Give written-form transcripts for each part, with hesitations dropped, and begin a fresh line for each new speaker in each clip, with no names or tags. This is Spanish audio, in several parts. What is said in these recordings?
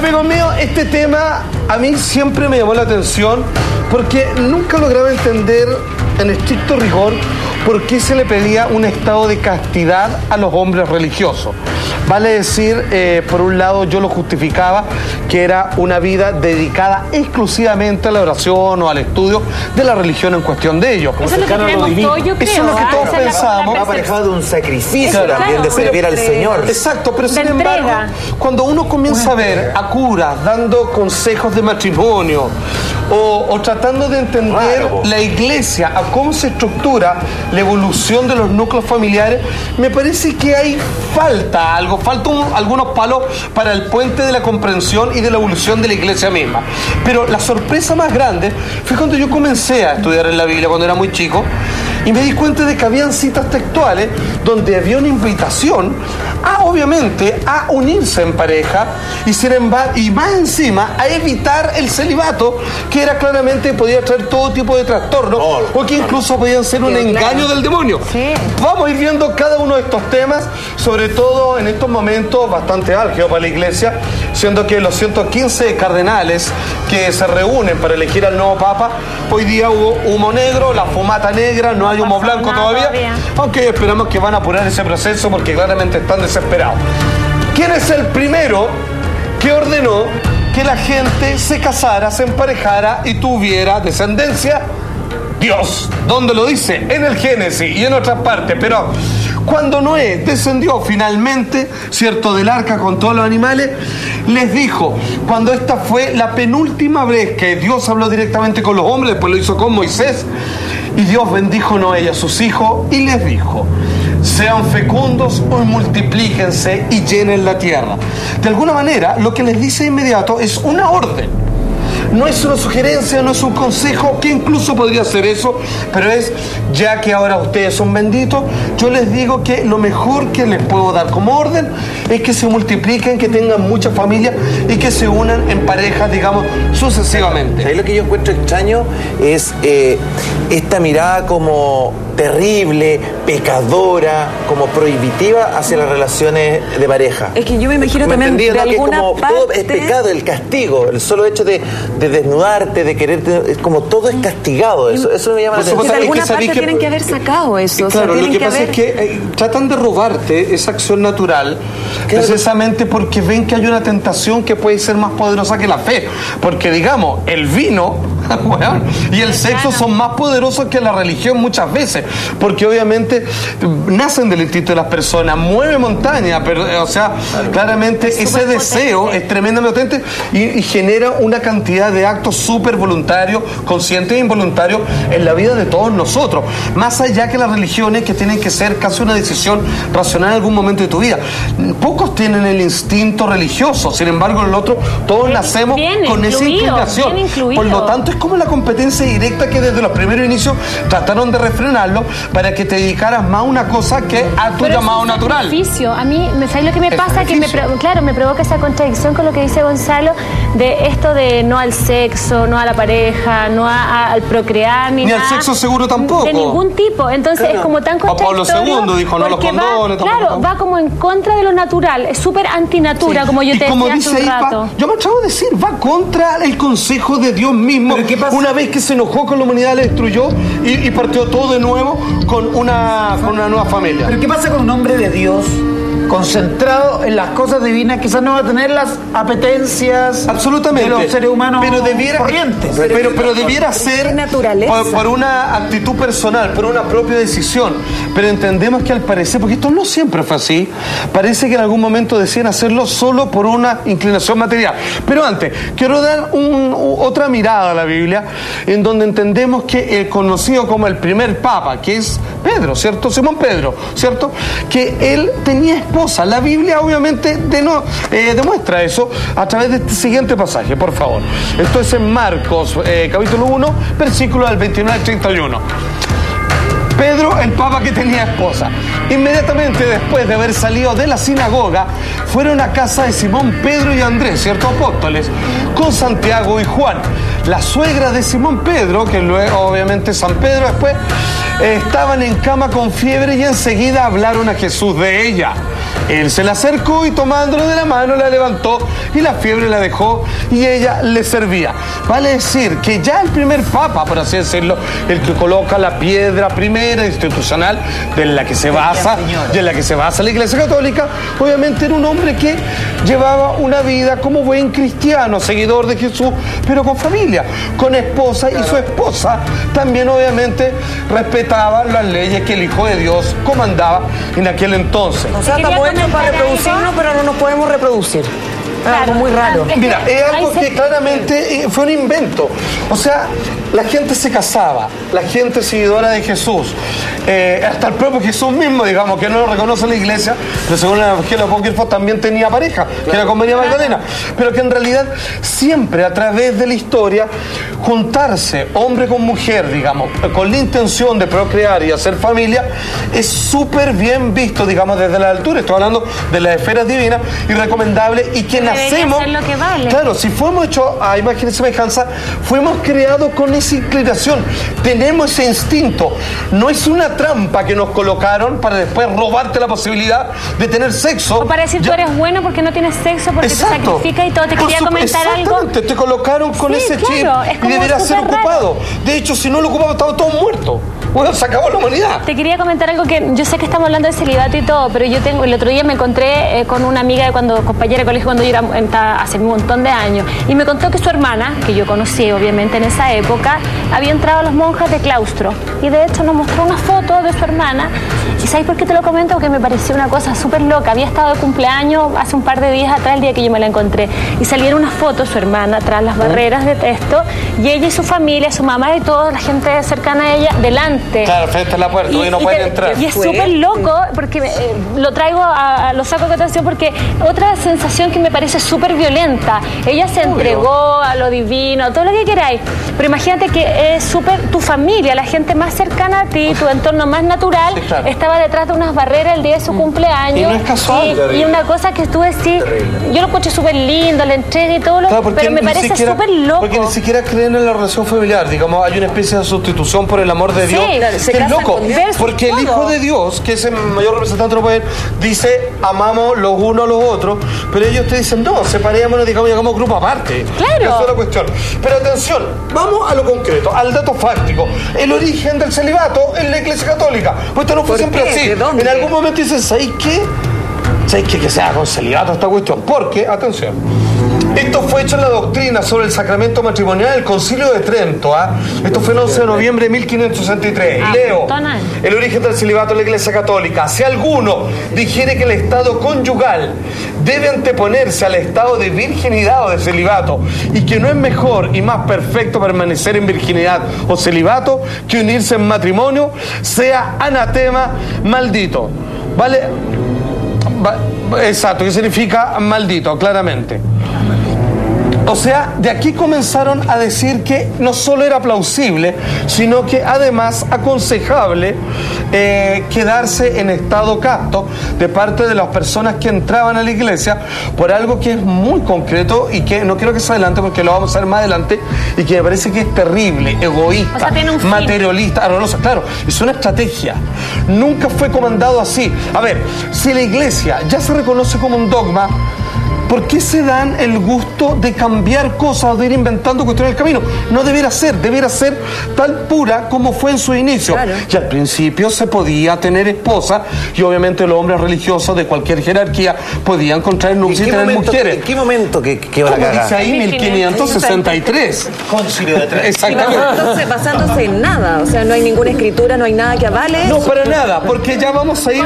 Amigos míos, este tema a mí siempre me llamó la atención porque nunca lograba entender en estricto rigor por qué se le pedía un estado de castidad a los hombres religiosos. Vale decir, por un lado yo lo justificaba, que era una vida dedicada exclusivamente a la oración o al estudio de la religión en cuestión de ellos.
Eso es lo que creemos todos, yo creo.
Eso es lo que todos pensamos.
Aparejado de un sacrificio también,
claro,
de servir al Señor.
Exacto, pero sin embargo, cuando uno comienza a ver a curas dando consejos de matrimonio o tratando de entender la iglesia, a cómo se estructura la evolución de los núcleos familiares, me parece que hay falta algunos palos para el puente de la comprensión y de la evolución de la iglesia misma. Pero la sorpresa más grande fue cuando yo comencé a estudiar en la Biblia cuando era muy chico y me di cuenta de que habían citas textuales donde había una invitación obviamente a unirse en pareja y sin embargo, y más encima a evitar el celibato, que era claramente podía traer todo tipo de trastornos o que incluso podían ser un engaño del demonio. Vamos a ir viendo cada uno de estos temas, sobre todo en estos momentos bastante álgidos para la iglesia, siendo que los 115 cardenales que se reúnen para elegir al nuevo papa, hoy día hubo humo negro, la fumata negra, no hay humo blanco todavía, aunque esperamos que van a apurar ese proceso porque claramente están desesperados. ¿Quién es el primero que ordenó que la gente se casara, se emparejara y tuviera descendencia? Dios. ¿Dónde lo dice? En el Génesis y en otras partes. Pero cuando Noé descendió finalmente, ¿cierto?, del arca con todos los animales, les dijo, cuando esta fue la penúltima vez que Dios habló directamente con los hombres, después lo hizo con Moisés, y Dios bendijo a Noé y a sus hijos y les dijo: sean fecundos y multiplíquense y llenen la tierra. De alguna manera, lo que les dice de inmediato es una orden. No es una sugerencia, no es un consejo, que incluso podría ser eso, pero es, ya que ahora ustedes son benditos, yo les digo que lo mejor que les puedo dar como orden es que se multipliquen, que tengan muchas familias y que se unan en parejas, digamos, sucesivamente.
Ahí lo que yo encuentro extraño es esta mirada como terrible, pecadora, como prohibitiva hacia las relaciones de pareja.
Es que yo me imagino también de alguna parte...
Todo es pecado, el castigo, el solo hecho de desnudarte, de quererte, es como todo es castigado. Eso me llama la atención.
De alguna parte tienen que haber sacado eso.
Claro, lo que pasa es que tratan de robarte esa acción natural, precisamente porque ven que hay una tentación que puede ser más poderosa que la fe. Porque, digamos, el vino y el sexo son más poderosos que la religión muchas veces, porque obviamente nacen del instinto de las personas, mueve montaña, pero, o sea, claramente ese deseo es tremendamente potente y genera una cantidad de actos súper voluntarios, conscientes e involuntarios en la vida de todos nosotros, más allá que las religiones, que tienen que ser casi una decisión racional en algún momento de tu vida. Pocos tienen el instinto religioso, sin embargo en el otro todos nacemos con esa inclinación. Por lo tanto es como la competencia directa que desde los primeros inicios trataron de refrenarlo para que te dedicaras más a una cosa que a tu llamado natural.
A mí, ¿sabes lo que me pasa? Que me provoca esa contradicción con lo que dice Gonzalo, de esto de no al sexo, no a la pareja, no al procrear, ni
al sexo seguro tampoco.
De ningún tipo. Entonces es como tan contradictorio.
Pablo II dijo no los condones.
Va como en contra de lo natural, es súper antinatura, como yo te decía hace un rato.
Yo me atrevo a decir, va contra el consejo de Dios mismo. Una vez que se enojó con la humanidad, le destruyó y partió todo de nuevo con una nueva familia.
Pero ¿qué pasa con un hombre de Dios concentrado en las cosas divinas? Quizás no va a tener las apetencias
absolutamente
de los seres humanos
corrientes. Pero debiera ser por una actitud personal, por una propia decisión. Pero entendemos que al parecer, porque esto no siempre fue así, parece que en algún momento decían hacerlo solo por una inclinación material. Pero antes, quiero dar otra mirada a la Biblia, en donde entendemos que el conocido como el primer papa, que es Pedro, ¿cierto? Simón Pedro, ¿cierto? Que él tenía esposa. La Biblia obviamente demuestra eso a través de este siguiente pasaje, por favor. Esto es en Marcos, capítulo 1, versículo del 29 al 31. Pedro, el papa que tenía esposa. Inmediatamente después de haber salido de la sinagoga, fueron a casa de Simón, Pedro y Andrés, ciertos apóstoles, con Santiago y Juan. La suegra de Simón Pedro, que luego obviamente San Pedro después, estaban en cama con fiebre y enseguida hablaron a Jesús de ella. Él se la acercó y tomándolo de la mano la levantó y la fiebre la dejó y ella le servía. Vale decir que ya el primer papa, por así decirlo, el que coloca la piedra primera institucional de la que se basa la Iglesia Católica, obviamente era un hombre que llevaba una vida como buen cristiano, seguidor de Jesús, pero con familia, con esposa, y su esposa también obviamente respetaba las leyes que el Hijo de Dios comandaba en aquel entonces.
O sea, estamos hechos para reproducirnos, pero no nos podemos reproducir. Claro, algo muy raro.
Mira, es algo que claramente fue un invento. O sea, la gente se casaba, la gente seguidora de Jesús, hasta el propio Jesús mismo, digamos, que no lo reconoce la Iglesia, pero según el Evangelio apócrifo también tenía pareja, que era con María Magdalena, pero que en realidad siempre a través de la historia, juntarse hombre con mujer, digamos, con la intención de procrear y hacer familia, es súper bien visto, digamos, desde la altura. Estoy hablando de las esferas divinas y recomendable, y que nacemos,
lo que vale.
Claro, si fuimos hechos a imagen y semejanza, fuimos creados con esa inclinación, tenemos ese instinto. No es una trampa que nos colocaron para después robarte la posibilidad de tener sexo.
O para decir tú eres bueno porque no tienes sexo, porque te sacrificas y todo. Te quería comentar algo.
Exactamente, te colocaron con ese chip y deberías ser ocupado. De hecho, si no lo ocupamos, estamos todos muertos. Bueno, se acabó la humanidad.
Te quería comentar algo que yo sé que estamos hablando de celibato y todo, pero el otro día me encontré con una amiga compañera de colegio cuando yo era hace un montón de años, y me contó que su hermana, que yo conocí obviamente en esa época, había entrado a las monjas de claustro, y de hecho nos mostró una foto de su hermana. ¿Y sabes por qué te lo comento? Porque me pareció una cosa súper loca. Había estado de cumpleaños hace un par de días atrás, el día que yo me la encontré, y salieron unas fotos de su hermana tras las barreras de texto, y ella y su familia, su mamá y toda la gente cercana a ella, delante.
Claro, frente a la puerta y no pueden entrar.
Y es súper loco, porque lo traigo lo saco de atención, porque otra sensación que me parece súper violenta. Ella se entregó a lo divino, a todo lo que queráis, pero imagínate que es súper tu familia, la gente más cercana a ti, tu entorno más natural, estaba detrás de unas barreras el día de su cumpleaños.
Y no es casual.
Y una cosa que tú decís, yo lo escuché súper lindo, la entrega y todo, pero me parece súper loco.
Porque ni siquiera creen en la relación familiar, digamos, hay una especie de sustitución por el amor de Dios. Es loco, porque el Hijo de Dios, que es el mayor representante del poder, dice, amamos los unos a los otros, pero ellos te dicen, no, separémonos, digamos, y hagamos grupo aparte.
Claro.
Esa es la cuestión. Pero atención, vamos a lo concreto, al dato fáctico. El origen del celibato en la Iglesia Católica. Pues esto no fue siempre así. En algún momento dicen, ¿sabéis qué? ¿Sabéis qué? Que se haga con celibato esta cuestión. Porque, atención, esto fue hecho en la doctrina sobre el sacramento matrimonial del Concilio de Trento. Esto fue el 11 de noviembre de 1563. Y leo, el origen del celibato en la Iglesia Católica. Si alguno dijere que el estado conyugal debe anteponerse al estado de virginidad o de celibato, y que no es mejor y más perfecto permanecer en virginidad o celibato que unirse en matrimonio, sea anatema, maldito. ¿Vale? Exacto, ¿qué significa maldito? Claramente. O sea, de aquí comenzaron a decir que no solo era plausible, sino que además aconsejable quedarse en estado casto de parte de las personas que entraban a la iglesia, por algo que es muy concreto y que no quiero que se adelante porque lo vamos a ver más adelante, y que me parece que es terrible, egoísta, o sea, materialista, arrolosa. Claro, es una estrategia. Nunca fue comandado así. A ver, si la iglesia ya se reconoce como un dogma, ¿por qué se dan el gusto de cambiar cosas o de ir inventando cuestiones del camino? No debiera ser tal pura como fue en su inicio. Claro. Y al principio se podía tener esposa, y obviamente los hombres religiosos de cualquier jerarquía podían contraer nupcias y tener mujeres.
¿En qué momento que va la cagada?
Dice ahí 1563.
Concilio de Trento.
Exactamente.
Entonces, basándose en nada, o sea, no hay ninguna escritura, no hay nada que avale.
No, para nada, porque ya vamos a ir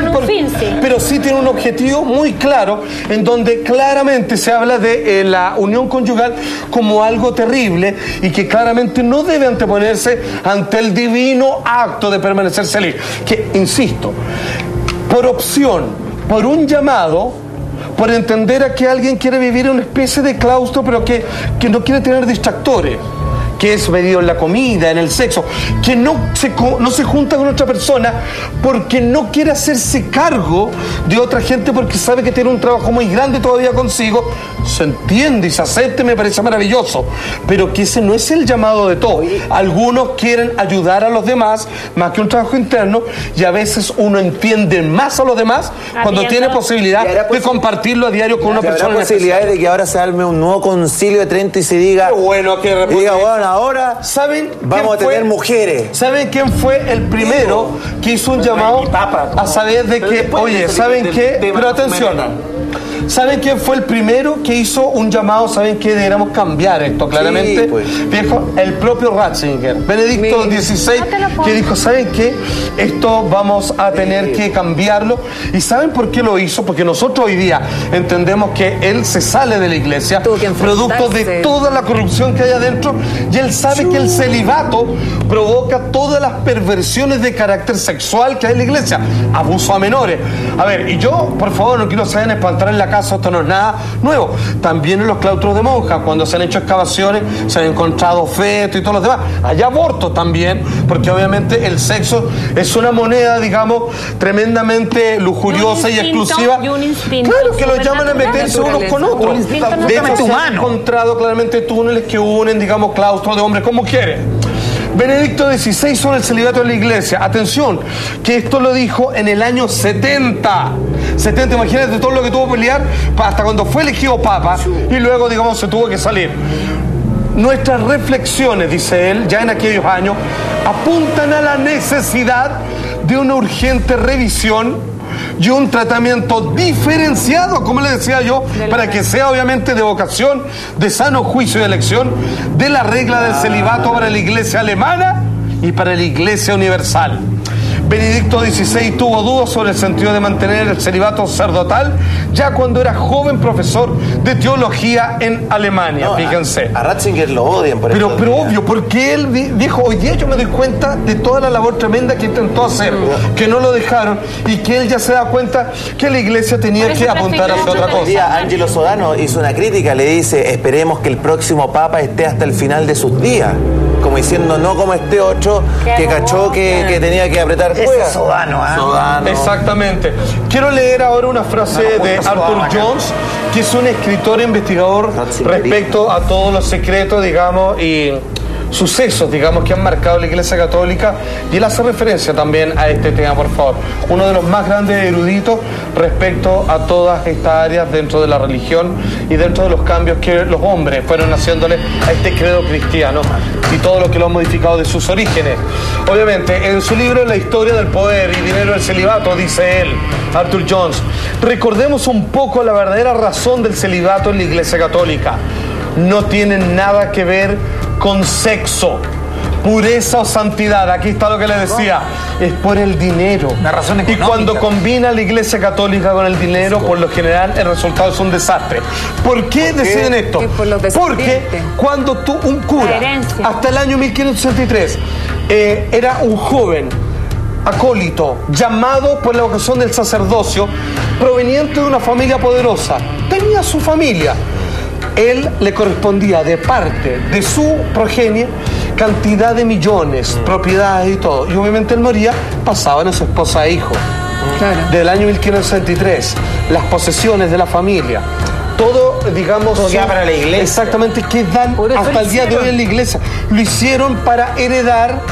pero sí tiene un objetivo muy claro, en donde claramente se habla de la unión conyugal como algo terrible y que claramente no debe anteponerse ante el divino acto de permanecer feliz. Que, insisto, por opción, por un llamado, por entender a que alguien quiere vivir en una especie de claustro, pero que no quiere tener distractores, que es medido en la comida, en el sexo, que no se junta con otra persona porque no quiere hacerse cargo de otra gente porque sabe que tiene un trabajo muy grande todavía consigo, se entiende y se acepta, me parece maravilloso, pero que ese no es el llamado de todos. Algunos quieren ayudar a los demás más que un trabajo interno, y a veces uno entiende más a los demás cuando tiene posibilidad de compartirlo a diario con una persona.
¿Habrá posibilidades de que ahora se arme un nuevo concilio de Trento y se diga,
bueno,
ahora
¿saben
vamos a tener mujeres?
¿Saben quién fue el primero que hizo un llamado a saber de que, oye, ¿saben qué? Pero atención. ¿Saben quién fue el primero que hizo un llamado? ¿Saben qué? Deberíamos cambiar esto, claramente.
Sí, pues.
Viejo, el propio Ratzinger, Benedicto XVI, que dijo, ¿saben qué? Esto vamos a tener que cambiarlo. ¿Y saben por qué lo hizo? Porque nosotros hoy día entendemos que él se sale de la iglesia, producto de toda la corrupción que hay adentro, y él sabe que el celibato provoca todas las perversiones de carácter sexual que hay en la iglesia, abuso a menores. A ver, y yo, por favor, no quiero que se vayan a espantar en la casa, esto no es nada nuevo. También en los claustros de monjas, cuando se han hecho excavaciones, se han encontrado fetos y todos los demás. Hay abortos también, porque obviamente el sexo es una moneda, digamos, tremendamente lujuriosa y exclusiva. Claro, que lo llaman a meterse unos con otros. De hecho, se han encontrado claramente túneles que unen, digamos, claustros de hombres, como quieren. Benedicto XVI sobre el celibato de la iglesia. Atención, que esto lo dijo en el año 70. 70, imagínate todo lo que tuvo que pelear hasta cuando fue elegido papa y luego, digamos, se tuvo que salir. Nuestras reflexiones, dice él, ya en aquellos años, apuntan a la necesidad de una urgente revisión y un tratamiento diferenciado, como le decía yo, para que sea obviamente de vocación, de sano juicio y elección, de la regla del celibato para la iglesia alemana y para la iglesia universal. Benedicto XVI tuvo dudas sobre el sentido de mantener el celibato sacerdotal ya cuando era joven profesor de teología en Alemania, fíjense.
A Ratzinger lo odian por eso.
Pero obvio, porque él dijo, hoy día yo me doy cuenta de toda la labor tremenda que intentó hacer, que no lo dejaron, y que él ya se da cuenta que la iglesia tenía que apuntar hacia otra cosa.
Hoy día Angelo Sodano hizo una crítica, le dice, esperemos que el próximo papa esté hasta el final de sus días. Como diciendo, no como este otro que cachó que tenía que apretar fuera.
Sodano.
Exactamente. Quiero leer ahora una frase de Arthur Jones, que es un escritor e investigador respecto a todos los secretos, digamos, y sucesos, digamos, que han marcado la Iglesia Católica, y él hace referencia también a este tema, por favor. Uno de los más grandes eruditos respecto a todas estas áreas dentro de la religión y dentro de los cambios que los hombres fueron haciéndole a este credo cristiano y todo lo que lo han modificado de sus orígenes. Obviamente, en su libro La historia del poder y dinero del celibato, dice él, Arthur Jones, recordemos un poco la verdadera razón del celibato en la Iglesia Católica. No tienen nada que ver con sexo, pureza o santidad. Aquí está lo que le decía, es por el dinero.
Una razón económica.
Y cuando combina la Iglesia Católica con el dinero, por lo general el resultado es un desastre. ¿Por qué deciden esto? Porque cuando un cura, hasta el año 1563, era un joven acólito, llamado por la vocación del sacerdocio, proveniente de una familia poderosa, tenía su familia. Él le correspondía de parte de su progenie cantidad de millones, propiedades y todo. Y obviamente él moría, pasaban a su esposa e hijo. Claro. Del año 1563, las posesiones de la familia, todo, digamos,
todo queda para la iglesia.
Exactamente, quedan hasta el día de hoy en la iglesia. Lo hicieron para heredar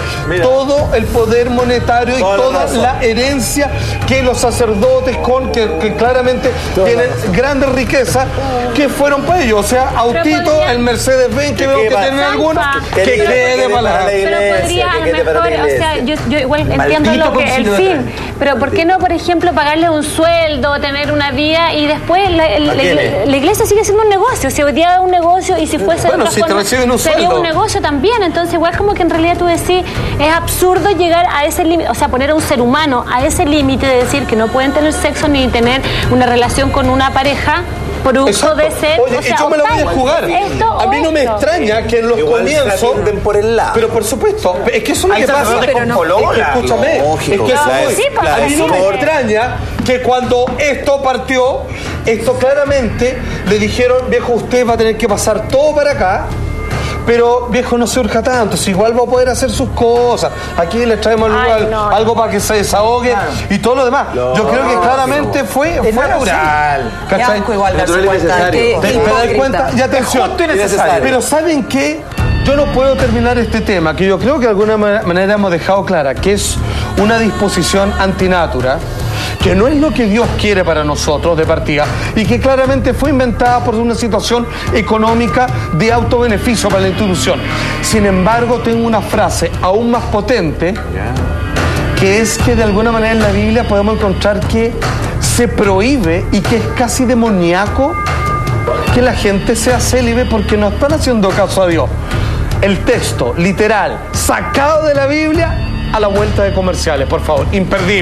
todo el poder monetario y toda la herencia que los sacerdotes que claramente tienen grandes riquezas que fueron para ellos. O sea, autito, el Mercedes-Benz que veo que tienen algunos, que quede para la iglesia.
Pero podría a lo mejor, o sea, yo igual entiendo el fin, pero ¿por qué no, por ejemplo, pagarle un sueldo, tener una vida y después la iglesia sigue siendo un negocio? Si hoy día es un negocio y si fuese de otra forma, sería un negocio también. Entonces igual como que en realidad tú decís, es absurdo llegar a ese límite, o sea, poner a un ser humano a ese límite de decir que no pueden tener sexo ni tener una relación con una pareja producto de ser.
Oye, o sea, yo me lo voy a jugar. A mí no me extraña que en los comienzos
por el lado.
Pero por supuesto, es que eso es lo que pasa. Escúchame,
lógico,
a mí no me extraña que cuando esto partió, esto claramente le dijeron, viejo, usted va a tener que pasar todo para acá, Pero, viejo, no se urja tanto, si igual va a poder hacer sus cosas. Aquí les traemos algo para que se desahogue y todo lo demás. Yo creo que claramente fue natural. ¿Cachai?
Igual
¿Te das cuenta? Y atención. Pero ¿saben qué? Yo no puedo terminar este tema, que yo creo que de alguna manera hemos dejado clara, que es una disposición antinatura, que no es lo que Dios quiere para nosotros de partida, y que claramente fue inventada por una situación económica de autobeneficio para la institución. Sin embargo, tengo una frase aún más potente, que es que de alguna manera en la Biblia podemos encontrar que se prohíbe y que es casi demoníaco que la gente sea célibe porque no están haciendo caso a Dios. El texto, literal, sacado de la Biblia a la vuelta de comerciales, por favor, imperdible.